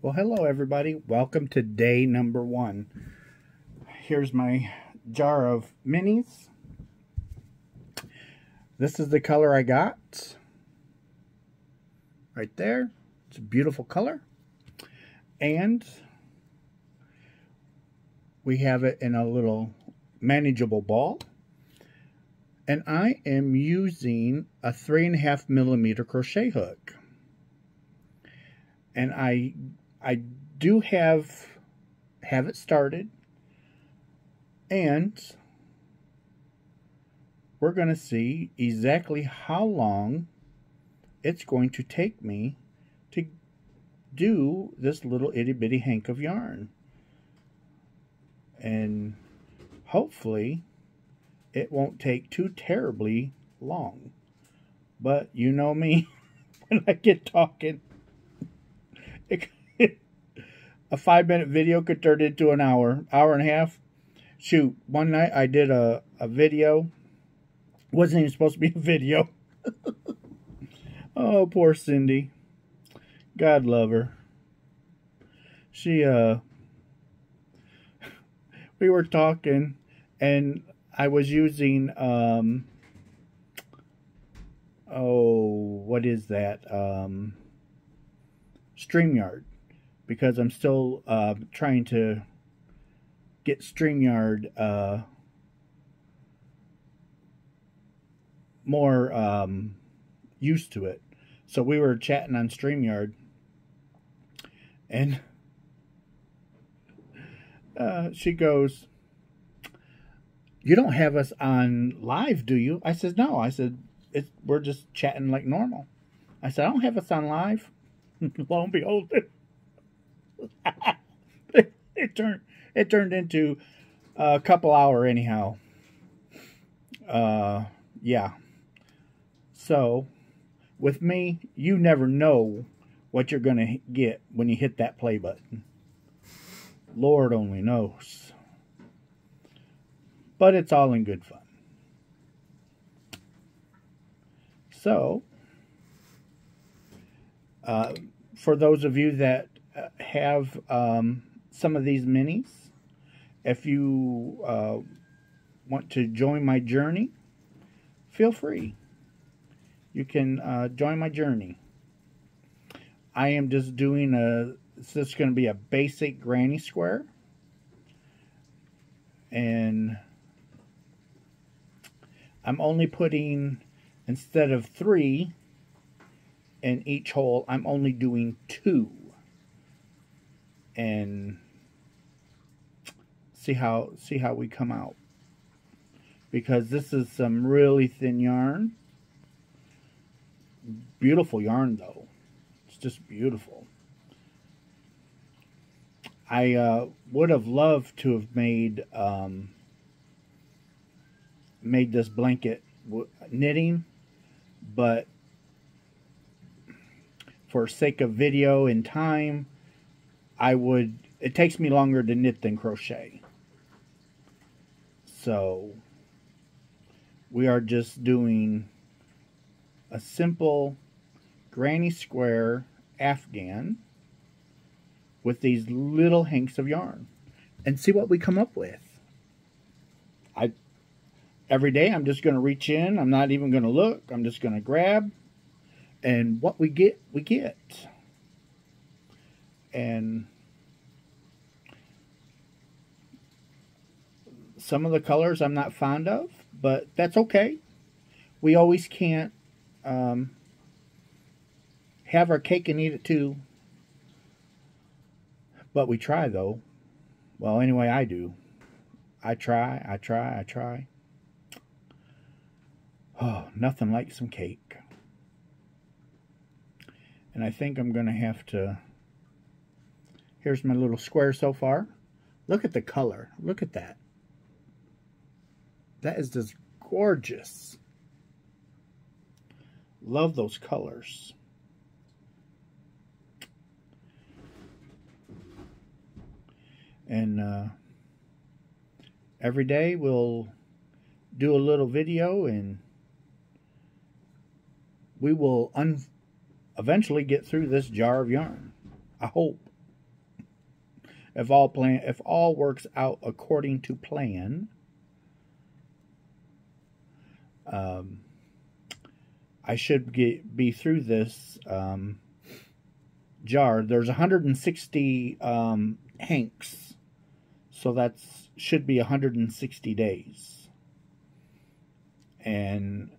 Well, hello everybody. Welcome to day number 1. Here's my jar of minis. This is the color I got. Right there. It's a beautiful color. And we have it in a little manageable ball. And I am using a 3.5 millimeter crochet hook. And I do have it started, and we're going to see exactly how long it's going to take me to do this little itty bitty hank of yarn. And hopefully it won't take too terribly long. But you know me, when I get talking, a 5-minute video could turn into an hour and a half. Shoot, one night I did a video. Wasn't even supposed to be a video. Oh, poor Cindy. God love her. She, we were talking, and I was using, what is that? StreamYard. Because I'm still trying to get StreamYard more used to it. So we were chatting on StreamYard, and she goes, "You don't have us on live, do you?" I said, "No." I said, we're just chatting like normal. I said, "I don't have us on live." Lo and behold, it turned into a couple hour anyhow. Yeah. So with me, you never know what you're gonna get when you hit that play button. Lord only knows. But it's all in good fun. So for those of you that have some of these minis, if you want to join my journey, feel free. You can join my journey. I am just doing it's just going to be a basic granny square, and I'm only putting, instead of 3 in each hole, I'm only doing 2. And see how we come out, because this is some really thin yarn. Beautiful yarn though. It's just beautiful. I would have loved to have made this blanket knitting, but for sake of video and time, it takes me longer to knit than crochet. So we are just doing a simple granny square afghan with these little hanks of yarn, and see what we come up with. Every day I'm just going to reach in. I'm not even going to look. I'm just going to grab, and what we get, we get. And some of the colors I'm not fond of, but that's okay. We always can't have our cake and eat it too. But we try, though. Well, anyway, I do. I try. Oh, nothing like some cake. And I think I'm going to have to... Here's my little square so far. Look at the color. Look at that. That is just gorgeous. Love those colors. And every day we'll do a little video, and we will eventually get through this jar of yarn. I hope. if all works out according to plan, I should be through this jar. There's 160 hanks, so that's should be 160 days, and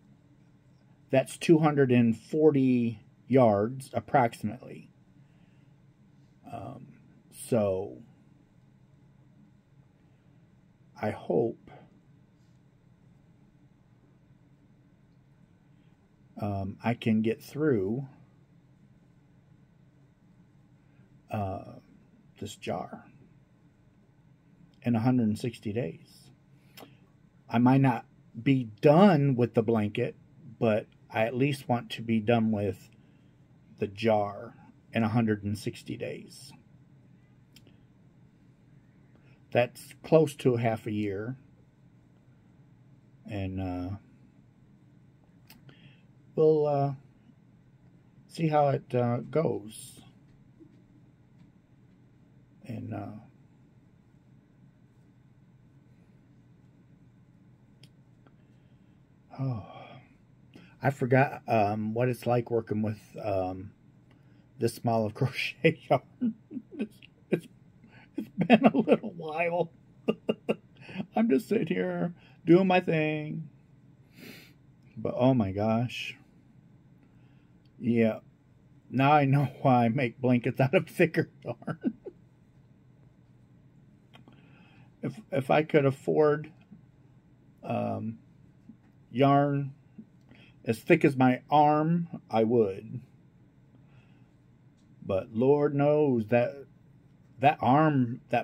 that's 240 yards approximately. So I hope I can get through this jar in 160 days. I might not be done with the blanket, but I at least want to be done with the jar in 160 days. That's close to half a year. And we'll see how it goes. And oh, I forgot what it's like working with this small of crochet yarn. It's been a little while. I'm just sitting here doing my thing. But oh my gosh. Yeah. Now I know why I make blankets out of thicker yarn. If I could afford yarn as thick as my arm, I would. But Lord knows that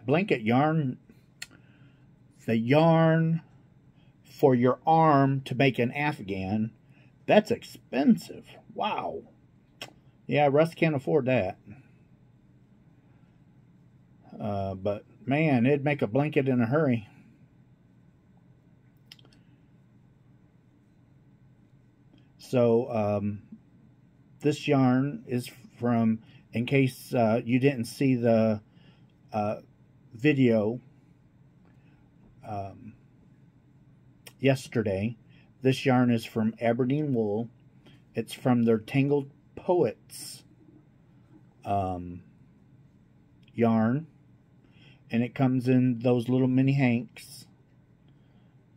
blanket yarn, the yarn for your arm to make an Afghan, that's expensive. Wow. Yeah, Russ can't afford that. But man, it'd make a blanket in a hurry. So this yarn is from, in case you didn't see the video yesterday, this yarn is from Aberdeen wool. It's from their Tangled Poets yarn, and it comes in those little mini hanks,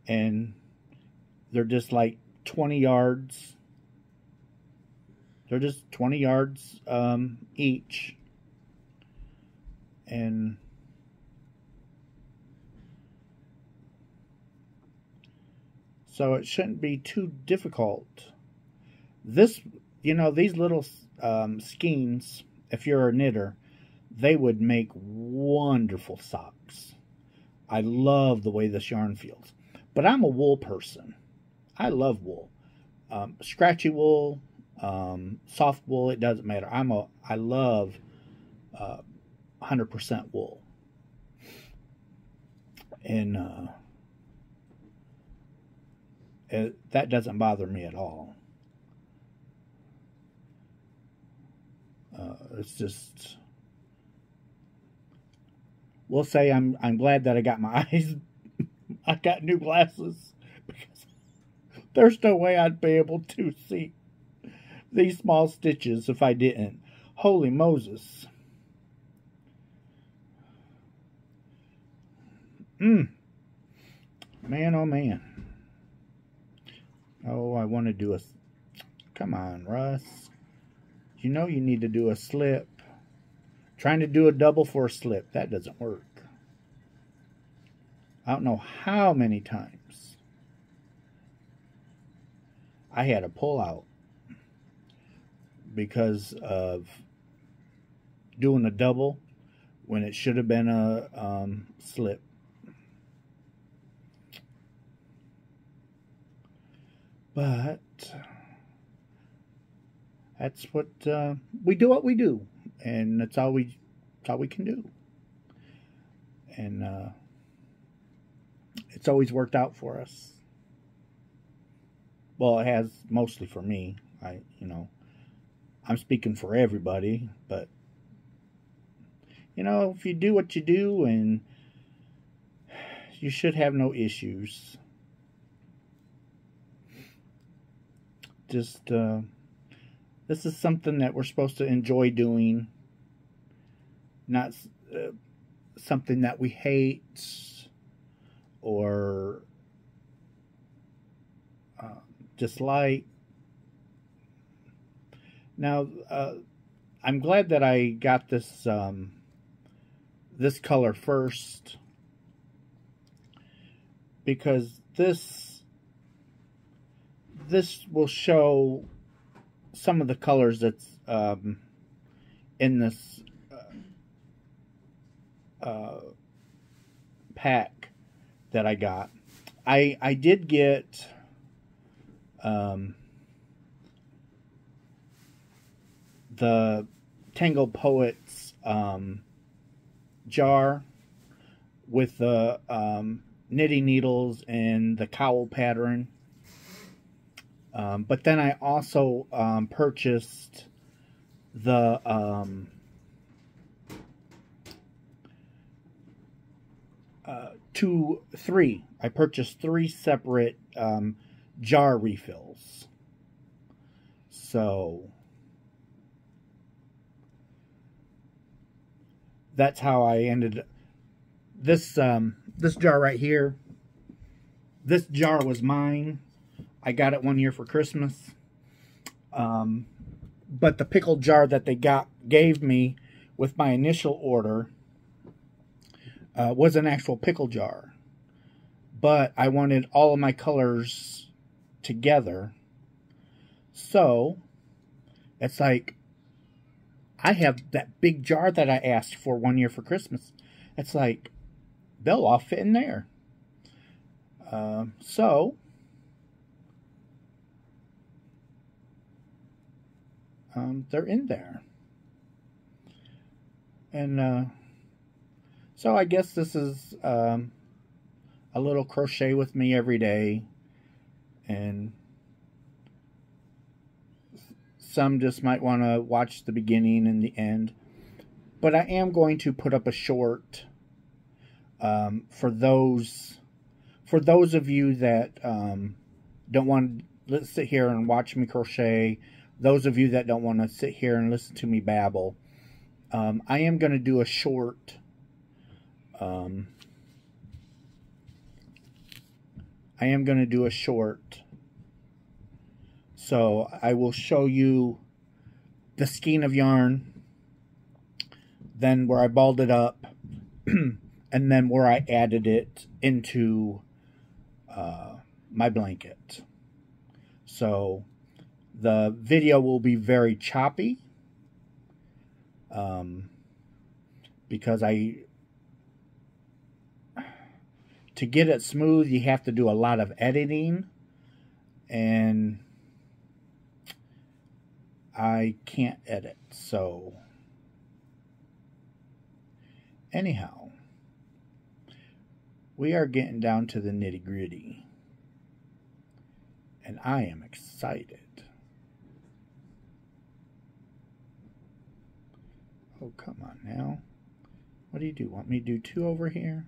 and they're just like 20 yards. They're just 20 yards each, and so it shouldn't be too difficult. This, these little skeins, if you're a knitter, they would make wonderful socks. I love the way this yarn feels. But I'm a wool person. I love wool. Scratchy wool, soft wool, it doesn't matter. I love 100% wool. And that doesn't bother me at all. It's just, we'll say I'm glad that I got my eyes, I got new glasses, because there's no way I'd be able to see these small stitches if I didn't. Holy Moses. Man, oh man. Oh, I want to do a, come on, Russ. You know you need to do a slip. Trying to do a double for a slip, that doesn't work. I don't know how many times I had a pull out because of doing a double when it should have been a slip. But that's what we do. What we do, and that's all we can do. And it's always worked out for us. Well, it has mostly for me. I'm speaking for everybody, but you know, if you do what you do, and you should have no issues. Just, this is something that we're supposed to enjoy doing, not something that we hate or dislike. Now, I'm glad that I got this this color first, because this will show some of the colors that's in this pack that I got. I did get the Tango Poets jar with the knitting needles and the cowl pattern. But then I also purchased the I purchased 3 separate jar refills. So that's how I ended this this jar right here. This jar was mine. I got it one year for Christmas. But the pickle jar that they gave me with my initial order was an actual pickle jar. But I wanted all of my colors together. So it's like, I have that big jar that I asked for one year for Christmas. It's like, they'll all fit in there. So they're in there. And so I guess this is a little crochet with me every day. And some just might want to watch the beginning and the end. But I am going to put up a short for those of you that don't want to sit here and watch me crochet. Those of you that don't want to sit here and listen to me babble. I am going to do a short. So I will show you the skein of yarn, then where I balled it up, and then where I added it into my blanket. So the video will be very choppy, because to get it smooth, you have to do a lot of editing, and I can't edit. So anyhow, we are getting down to the nitty-gritty, and I am excited. Oh, come on now. What do you do? Want me to do 2 over here?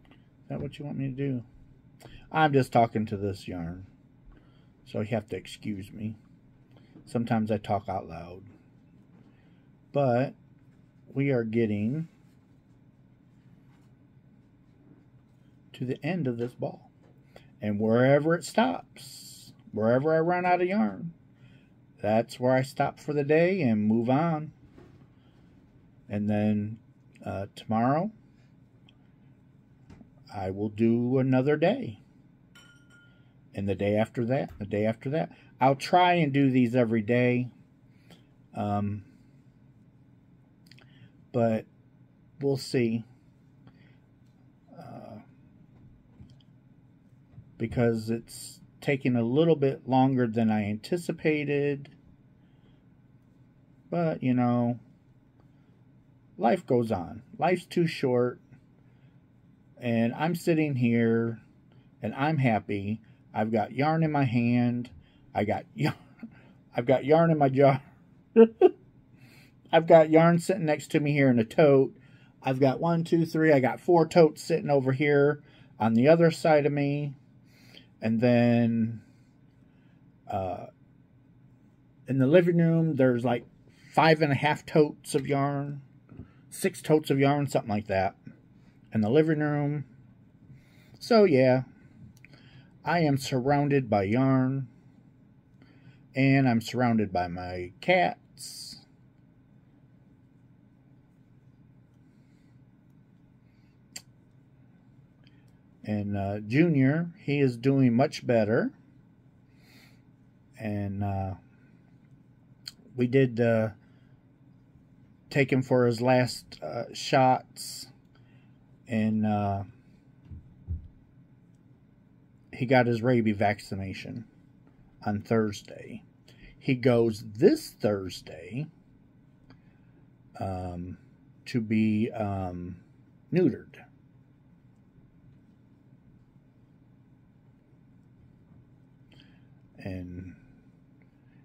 Is that what you want me to do? I'm just talking to this yarn, so you have to excuse me. Sometimes I talk out loud. But we are getting to the end of this ball. And wherever it stops, wherever I run out of yarn, that's where I stop for the day and move on. And then tomorrow, I will do another day. And the day after that, the day after that. I'll try and do these every day. But we'll see. Because it's taking a little bit longer than I anticipated. But, you know, life goes on. Life's too short. And I'm sitting here and I'm happy. I've got yarn in my hand. I've got yarn in my jar. I've got yarn sitting next to me here in a tote. I've got 1, 2, 3. I got 4 totes sitting over here on the other side of me. And then in the living room, there's like 5.5 totes of yarn. 6 totes of yarn, something like that. In the living room. So yeah, I am surrounded by yarn. And I'm surrounded by my cats. And Junior, he is doing much better. And we did take him for his last shots. And he got his rabies vaccination on Thursday. He goes this Thursday to be neutered. And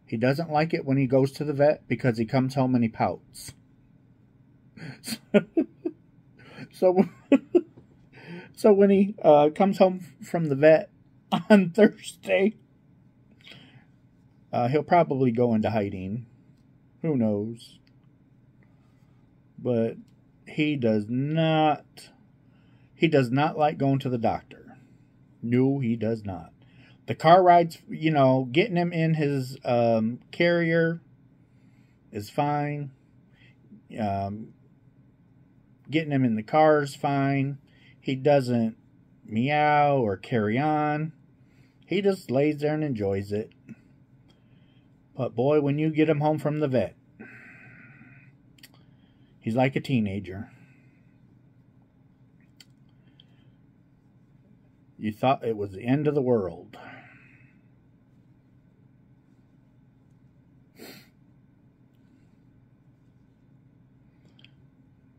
he doesn't like it when he goes to the vet because he comes home and he pouts. So when he comes home from the vet on Thursday, he'll probably go into hiding. Who knows? But he does not like going to the doctor. No, he does not. The car rides, you know, getting him in his carrier is fine. Getting him in the car is fine. He doesn't meow or carry on. He just lays there and enjoys it. But boy, when you get him home from the vet, he's like a teenager. You thought it was the end of the world.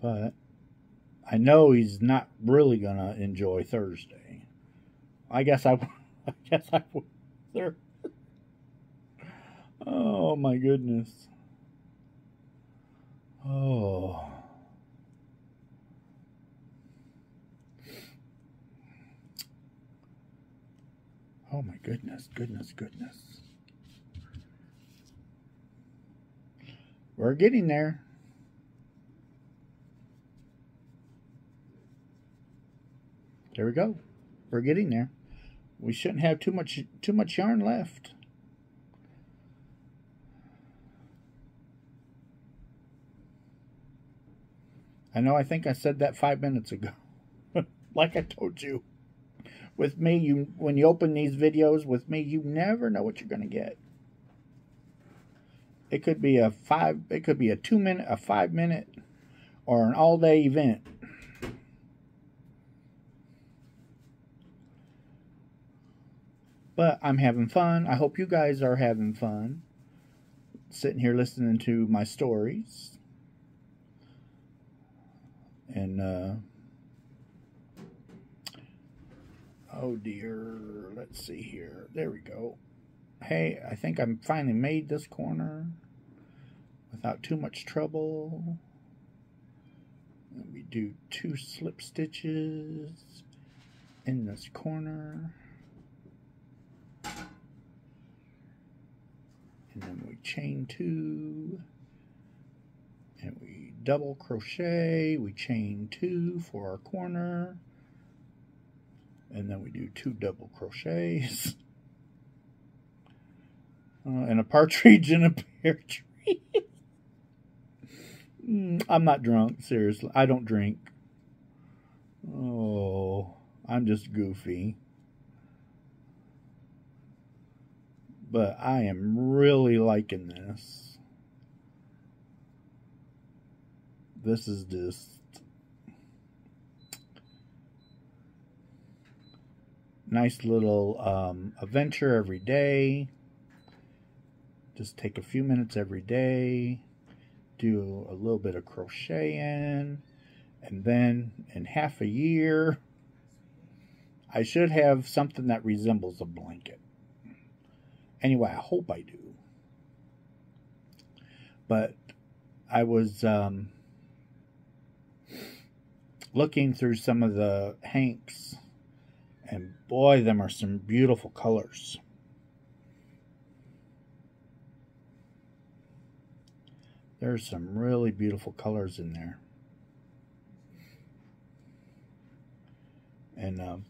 But I know he's not really going to enjoy Thursday. I guess I will. There. Oh my goodness. Oh. Oh my goodness, goodness. We're getting there. There we go. We're getting there. We shouldn't have too much yarn left. I think I said that 5 minutes ago. Like I told you. With me, when you open these videos with me, you never know what you're going to get. It could be a 2 minute, a 5 minute, or an all day event. But I'm having fun. I hope you guys are having fun. Sitting here listening to my stories. And, oh dear, let's see here. There we go. Hey, I think I finally made this corner without too much trouble. Let me do 2 slip stitches in this corner. And then we chain 2. And we double crochet. We chain 2 for our corner. And then we do 2 double crochets. And a partridge in a pear tree. I'm not drunk, seriously. I don't drink. Oh, I'm just goofy. But I am really liking this. This is just nice little adventure every day. Just take a few minutes every day. Do a little bit of crocheting. And then in half a year, I should have something that resembles a blanket. Anyway, I hope I do. But I was looking through some of the hanks, and boy, them are some beautiful colors. There's some really beautiful colors in there. And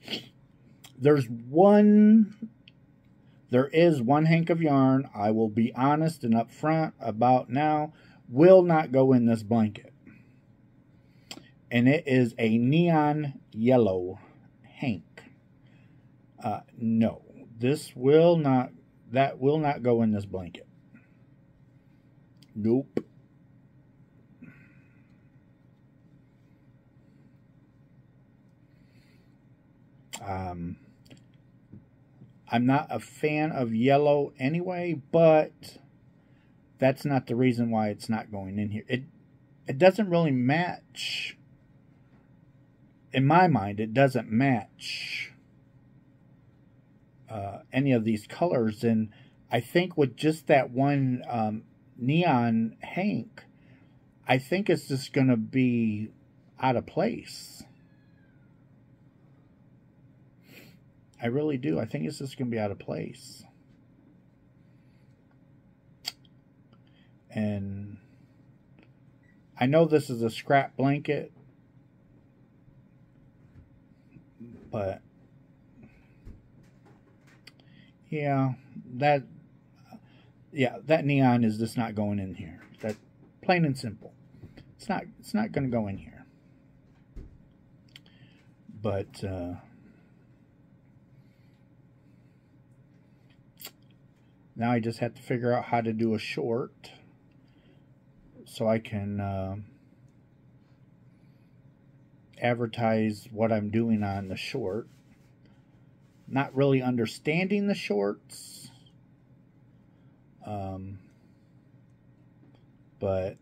there is one hank of yarn, I will be honest and upfront about now, will not go in this blanket. And it is a neon yellow hank. No, that will not go in this blanket. Nope. I'm not a fan of yellow anyway, but that's not the reason why it's not going in here. It doesn't really match. In my mind, it doesn't match any of these colors. And I think with just that one neon hank, I think it's just going to be out of place. I really do. I think it's just going to be out of place. And I know this is a scrap blanket, but yeah, that neon is just not going in here. That plain and simple. It's not going to go in here. But now I just have to figure out how to do a short so I can advertise what I'm doing on the short. Not really understanding the shorts, but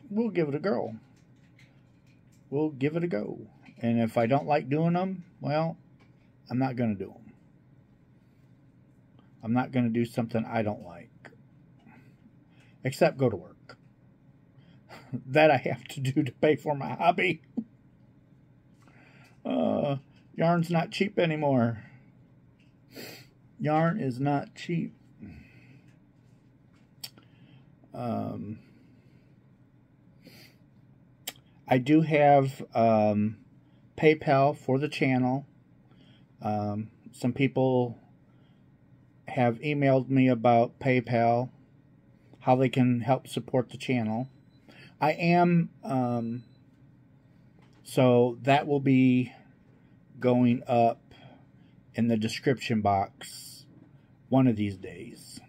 we'll give it a go. We'll give it a go. And if I don't like doing them, well, I'm not going to do them. I'm not going to do something I don't like. Except go to work. That I have to do to pay for my hobby. Yarn's not cheap anymore. Yarn is not cheap. I do have PayPal for the channel. Some people have emailed me about PayPal, how they can help support the channel. I am, so that will be going up in the description box one of these days.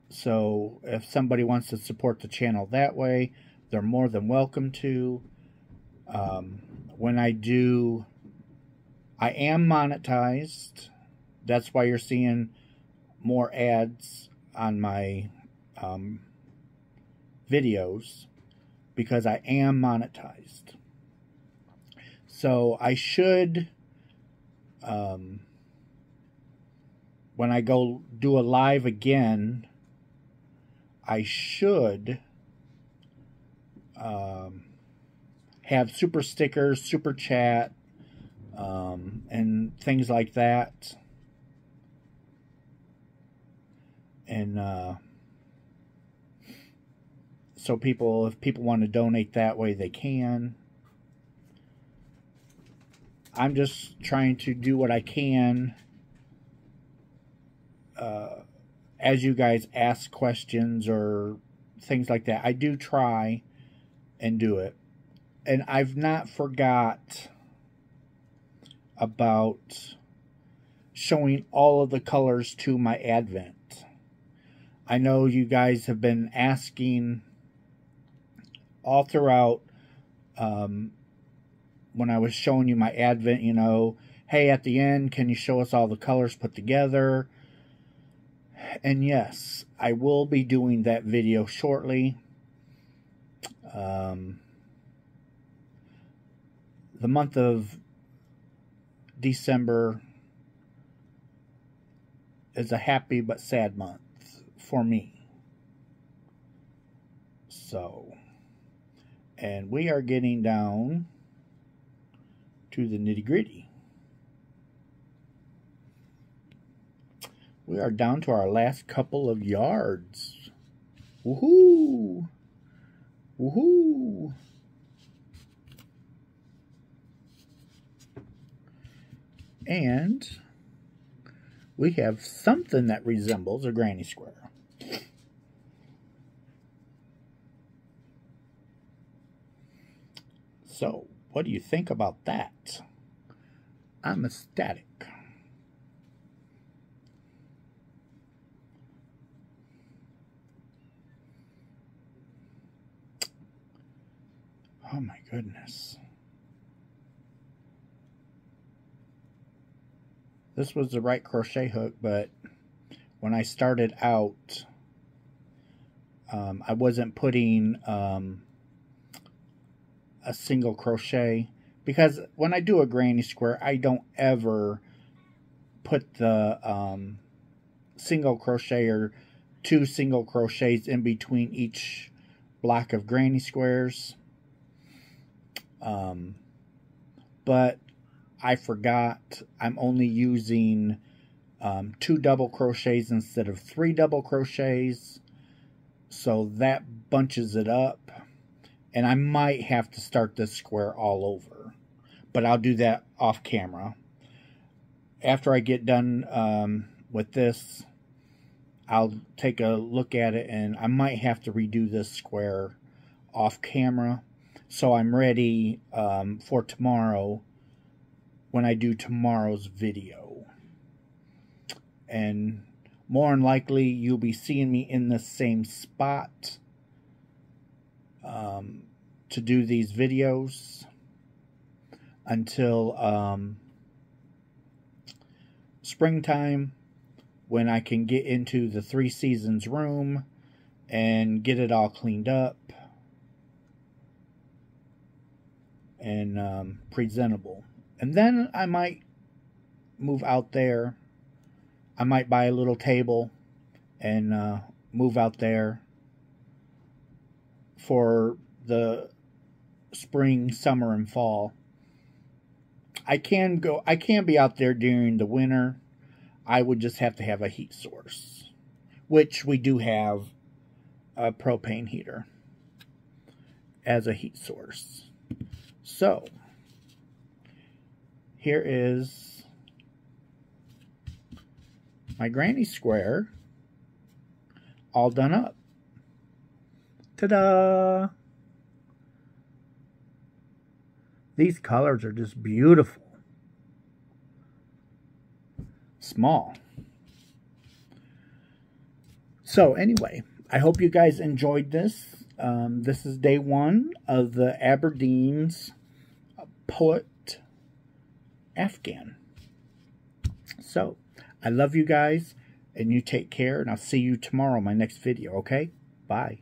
So if somebody wants to support the channel that way, they're more than welcome to. When I do, I am monetized. That's why you're seeing more ads on my videos, because I am monetized. So I should, when I go do a live again, I should have super stickers, super chat, and things like that. And so if people want to donate that way, they can. I'm just trying to do what I can as you guys ask questions or things like that. I do try and do it. And I've not forgot about showing all of the colors to my Advent. I know you guys have been asking all throughout when I was showing you my Advent, you know, hey, at the end, can you show us all the colors put together? And yes, I will be doing that video shortly. The month of December is a happy but sad month for me. So, and we are getting down to the nitty-gritty. We are down to our last couple of yards. Woohoo! Woohoo! And we have something that resembles a granny square. So, what do you think about that? I'm ecstatic. Oh my goodness. This was the right crochet hook, but when I started out, I wasn't putting a single crochet, because when I do a granny square, I don't ever put the single crochet or 2 single crochets in between each block of granny squares. But I forgot I'm only using 2 double crochets instead of 3 double crochets, so that bunches it up, and I might have to start this square all over, but I'll do that off camera. After I get done with this, I'll take a look at it, and I might have to redo this square off camera, so I'm ready for tomorrow when I do tomorrow's video. And more than likely, you'll be seeing me in the same spot to do these videos until springtime, when I can get into the 3 Seasons room and get it all cleaned up and presentable. And then I might move out there. I might buy a little table and move out there for the spring, summer, and fall. I can be out there during the winter. I would just have to have a heat source, which we do have a propane heater as a heat source. So, here is my granny square all done up. Ta-da! These colors are just beautiful. Small. So anyway, I hope you guys enjoyed this. This is day 1 of the Aberdeen's Poet Afghan. So, I love you guys, and you take care, and I'll see you tomorrow in my next video, okay? Bye.